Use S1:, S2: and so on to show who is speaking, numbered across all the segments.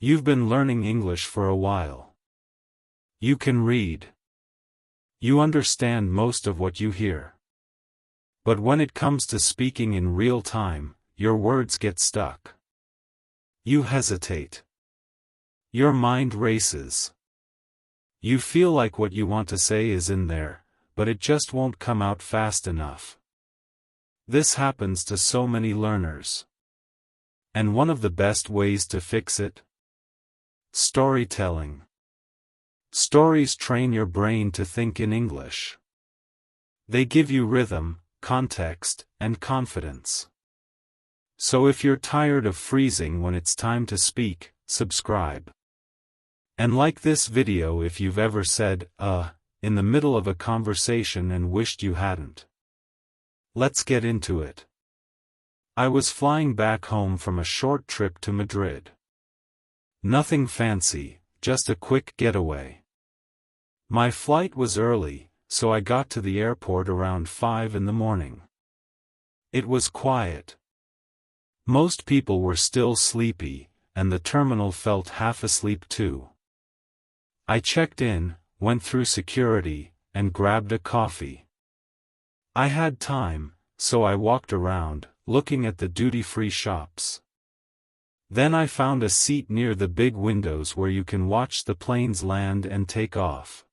S1: You've been learning English for a while. You can read. You understand most of what you hear. But when it comes to speaking in real time, your words get stuck. You hesitate. Your mind races. You feel like what you want to say is in there, but it just won't come out fast enough. This happens to so many learners. And one of the best ways to fix it? Storytelling. Stories train your brain to think in English. They give you rhythm, context, and confidence. So if you're tired of freezing when it's time to speak, subscribe. And like this video if you've ever said, in the middle of a conversation and wished you hadn't. Let's get into it. I was flying back home from a short trip to Madrid. Nothing fancy, just a quick getaway. My flight was early, so I got to the airport around 5 in the morning. It was quiet. Most people were still sleepy, and the terminal felt half asleep too. I checked in, went through security, and grabbed a coffee. I had time, so I walked around, looking at the duty-free shops. Then I found a seat near the big windows where you can watch the planes land and take off.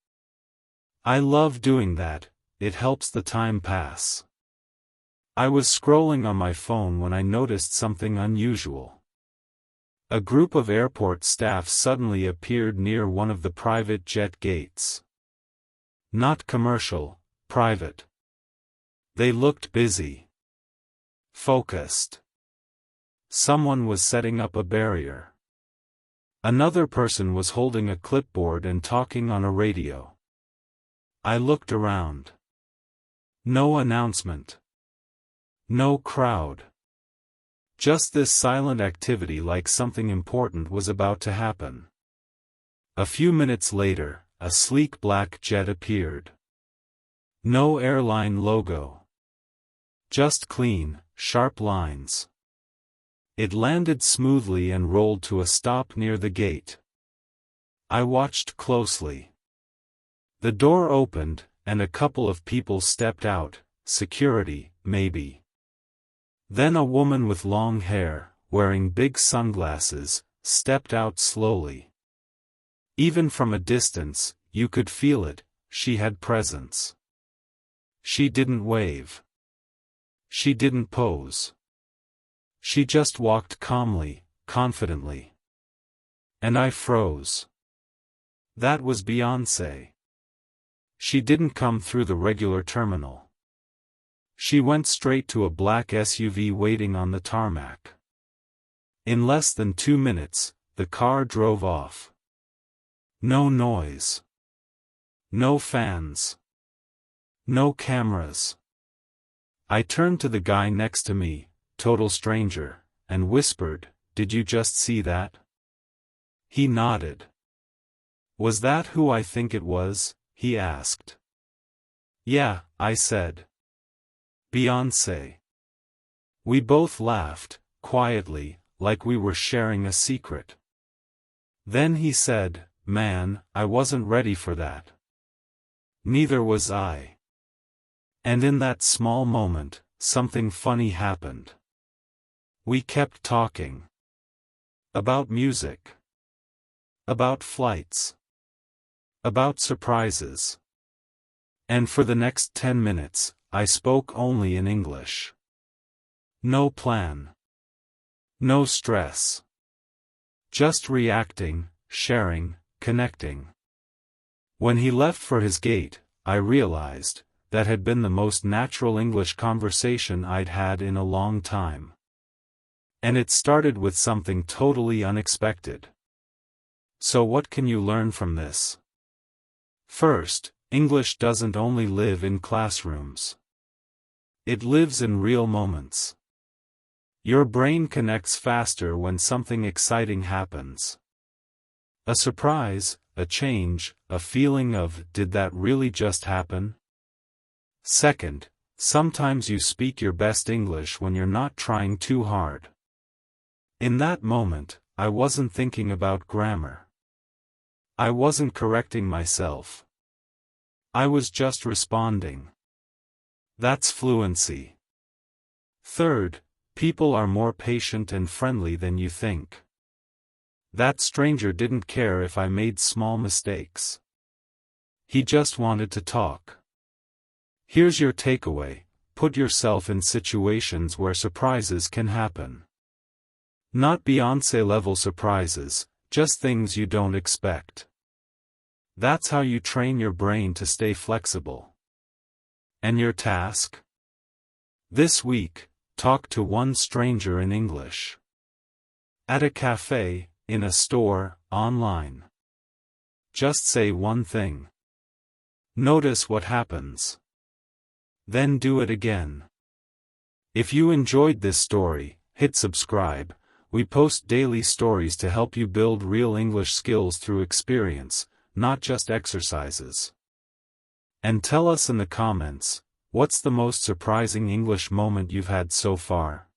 S1: I love doing that, it helps the time pass. I was scrolling on my phone when I noticed something unusual. A group of airport staff suddenly appeared near one of the private jet gates. Not commercial, private. They looked busy. Focused. Someone was setting up a barrier. Another person was holding a clipboard and talking on a radio. I looked around. No announcement. No crowd. Just this silent activity like something important was about to happen. A few minutes later, a sleek black jet appeared. No airline logo. Just clean, sharp lines. It landed smoothly and rolled to a stop near the gate. I watched closely. The door opened, and a couple of people stepped out, security, maybe. Then a woman with long hair, wearing big sunglasses, stepped out slowly. Even from a distance, you could feel it, she had presence. She didn't wave. She didn't pose. She just walked calmly, confidently. And I froze. That was Beyoncé. She didn't come through the regular terminal. She went straight to a black SUV waiting on the tarmac. In less than 2 minutes, the car drove off. No noise. No fans. No cameras. I turned to the guy next to me, total stranger, and whispered, "Did you just see that?" He nodded. "Was that who I think it was?" he asked. "Yeah," I said. "Beyoncé." We both laughed, quietly, like we were sharing a secret. Then he said, "Man, I wasn't ready for that." Neither was I. And in that small moment, something funny happened. We kept talking. About music. About flights. About surprises. And for the next 10 minutes, I spoke only in English. No plan. No stress. Just reacting, sharing, connecting. When he left for his gate, I realized, that had been the most natural English conversation I'd had in a long time. And it started with something totally unexpected. So what can you learn from this? First, English doesn't only live in classrooms. It lives in real moments. Your brain connects faster when something exciting happens. A surprise, a change, a feeling of, did that really just happen? Second, sometimes you speak your best English when you're not trying too hard. In that moment, I wasn't thinking about grammar. I wasn't correcting myself. I was just responding. That's fluency. Third, people are more patient and friendly than you think. That stranger didn't care if I made small mistakes. He just wanted to talk. Here's your takeaway: put yourself in situations where surprises can happen. Not Beyoncé-level surprises, just things you don't expect. That's how you train your brain to stay flexible. And your task? This week, talk to one stranger in English. At a cafe, in a store, online. Just say one thing. Notice what happens. Then do it again. If you enjoyed this story, hit subscribe. We post daily stories to help you build real English skills through experience, not just exercises. And tell us in the comments, what's the most surprising English moment you've had so far?